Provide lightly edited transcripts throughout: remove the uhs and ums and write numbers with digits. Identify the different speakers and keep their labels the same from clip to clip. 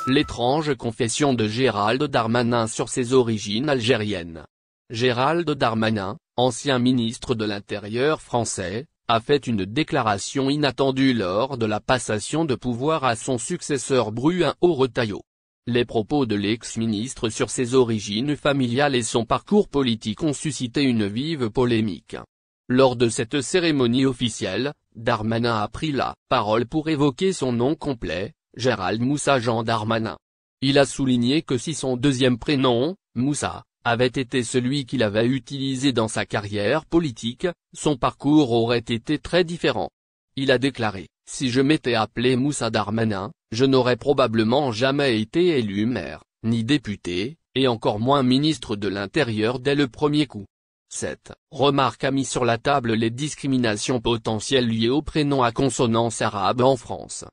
Speaker 1: L'étrange confession de Gérald Darmanin sur ses origines algériennes. Gérald Darmanin, ancien ministre de l'Intérieur français, a fait une déclaration inattendue lors de la passation de pouvoir à son successeur Bruno Retailleau. Les propos de l'ex-ministre sur ses origines familiales et son parcours politique ont suscité une vive polémique. Lors de cette cérémonie officielle, Darmanin a pris la parole pour évoquer son nom complet, Gérald Moussa Jean Darmanin. Il a souligné que si son deuxième prénom, Moussa, avait été celui qu'il avait utilisé dans sa carrière politique, son parcours aurait été très différent. Il a déclaré: « Si je m'étais appelé Moussa Darmanin, je n'aurais probablement jamais été élu maire, ni député, et encore moins ministre de l'Intérieur dès le premier coup. » Cette remarque a mis sur la table les discriminations potentielles liées au prénom à consonance arabe en France.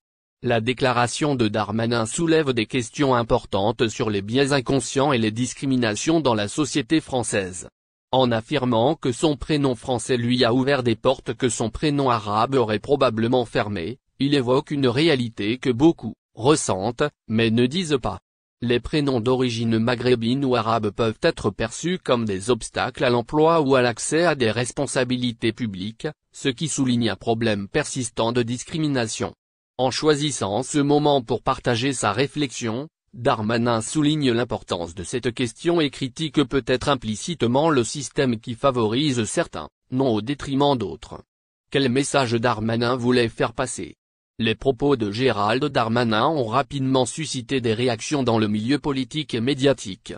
Speaker 1: La déclaration de Darmanin soulève des questions importantes sur les biais inconscients et les discriminations dans la société française. En affirmant que son prénom français lui a ouvert des portes que son prénom arabe aurait probablement fermées, il évoque une réalité que beaucoup ressentent, mais ne disent pas. Les prénoms d'origine maghrébine ou arabe peuvent être perçus comme des obstacles à l'emploi ou à l'accès à des responsabilités publiques, ce qui souligne un problème persistant de discrimination. En choisissant ce moment pour partager sa réflexion, Darmanin souligne l'importance de cette question et critique peut-être implicitement le système qui favorise certains, non au détriment d'autres. Quel message Darmanin voulait faire passer? Les propos de Gérald Darmanin ont rapidement suscité des réactions dans le milieu politique et médiatique.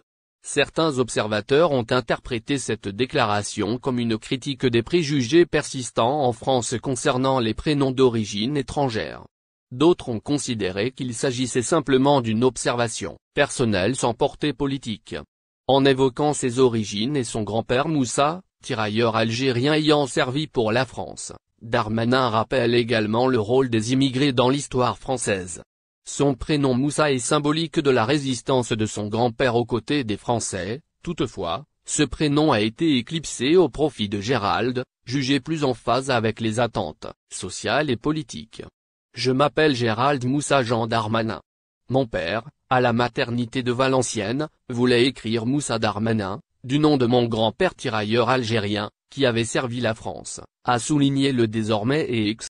Speaker 1: Certains observateurs ont interprété cette déclaration comme une critique des préjugés persistants en France concernant les prénoms d'origine étrangère. D'autres ont considéré qu'il s'agissait simplement d'une observation personnelle sans portée politique. En évoquant ses origines et son grand-père Moussa, tirailleur algérien ayant servi pour la France, Darmanin rappelle également le rôle des immigrés dans l'histoire française. Son prénom Moussa est symbolique de la résistance de son grand-père aux côtés des Français. Toutefois, ce prénom a été éclipsé au profit de Gérald, jugé plus en phase avec les attentes sociales et politiques. Je m'appelle Gérald Moussa Jean Darmanin. Mon père, à la maternité de Valenciennes, voulait écrire Moussa Darmanin, du nom de mon grand-père tirailleur algérien, qui avait servi la France, a souligné le désormais ex